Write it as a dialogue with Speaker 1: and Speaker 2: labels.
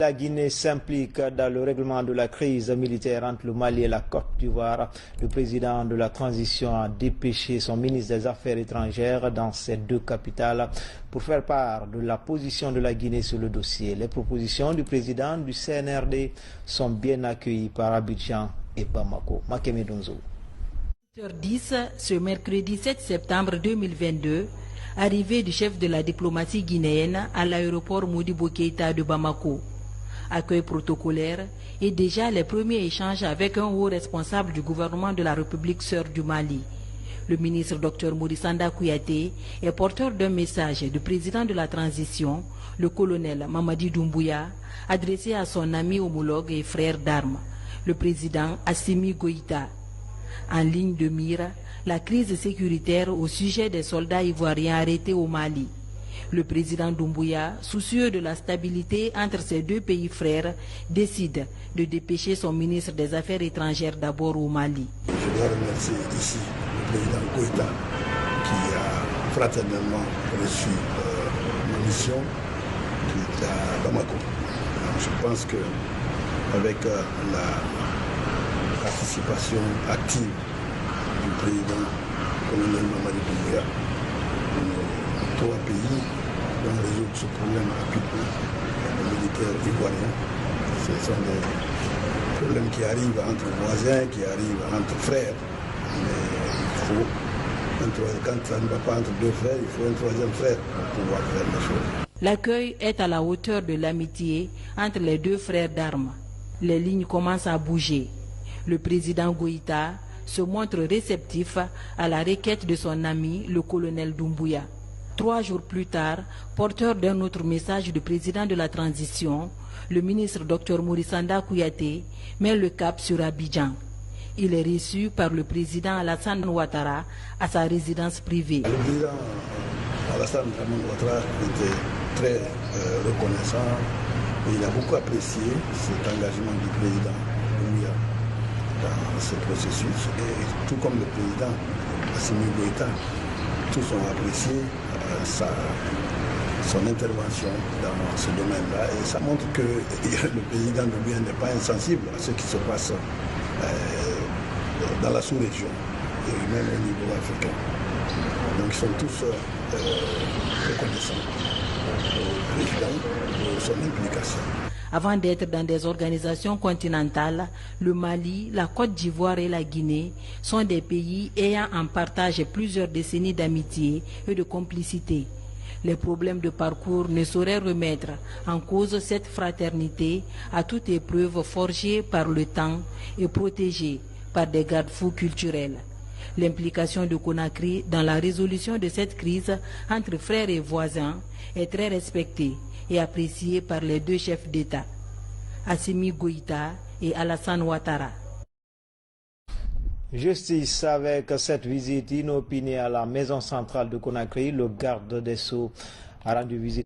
Speaker 1: La Guinée s'implique dans le règlement de la crise militaire entre le Mali et la Côte d'Ivoire. Le président de la transition a dépêché son ministre des Affaires étrangères dans ces deux capitales pour faire part de la position de la Guinée sur le dossier. Les propositions du président du CNRD sont bien accueillies par Abidjan et Bamako. Makeme Donzo.
Speaker 2: 8h10 ce mercredi 7 septembre 2022, arrivée du chef de la diplomatie guinéenne à l'aéroport Modibo Keïta de Bamako. Accueil protocolaire et déjà les premiers échanges avec un haut responsable du gouvernement de la République sœur du Mali. Le ministre Dr Mourissanda Kouyaté est porteur d'un message du président de la transition, le colonel Mamadi Doumbouya, adressé à son ami homologue et frère d'armes, le président Assimi Goïta. En ligne de mire, la crise sécuritaire au sujet des soldats ivoiriens arrêtés au Mali. Le président Doumbouya, soucieux de la stabilité entre ces deux pays frères, décide de dépêcher son ministre des Affaires étrangères d'abord au Mali.
Speaker 3: Je dois remercier ici le président Goïta qui a fraternellement reçu ma mission qui est à Bamako. Je pense qu'avec la participation active du président colonel Mamadi Doumbouya, nos trois pays vont résoudre ce problème rapidement. Les militaires ivoiriens, ce sont des problèmes qui arrivent entre voisins, qui arrivent entre frères. Mais quand ça ne va pas entre deux frères, il faut un troisième frère pour pouvoir faire les choses.
Speaker 2: L'accueil est à la hauteur de l'amitié entre les deux frères d'armes. Les lignes commencent à bouger. Le président Goïta se montre réceptif à la requête de son ami, le colonel Doumbouya. 3 jours plus tard, porteur d'un autre message du président de la transition, le ministre Dr Mourissanda Kouyaté met le cap sur Abidjan. Il est reçu par le président Alassane Ouattara à sa résidence privée.
Speaker 3: Le président Alassane Ouattara était très reconnaissant et il a beaucoup apprécié cet engagement du président Doumbouya dans ce processus. Et tout comme le président Assimi Goïta, tous ont apprécié son intervention dans ce domaine-là. Et ça montre que le président Doumbouya n'est pas insensible à ce qui se passe dans la sous-région et même au niveau africain. Donc ils sont tous reconnaissants au président de son implication.
Speaker 2: Avant d'être dans des organisations continentales, le Mali, la Côte d'Ivoire et la Guinée sont des pays ayant en partage plusieurs décennies d'amitié et de complicité. Les problèmes de parcours ne sauraient remettre en cause cette fraternité à toute épreuve forgée par le temps et protégée par des garde-fous culturels. L'implication de Conakry dans la résolution de cette crise entre frères et voisins est très respectée et appréciée par les deux chefs d'État, Assimi Goïta et Alassane Ouattara.
Speaker 1: Justice avec cette visite inopinée à la maison centrale de Conakry, le garde des Sceaux a rendu visite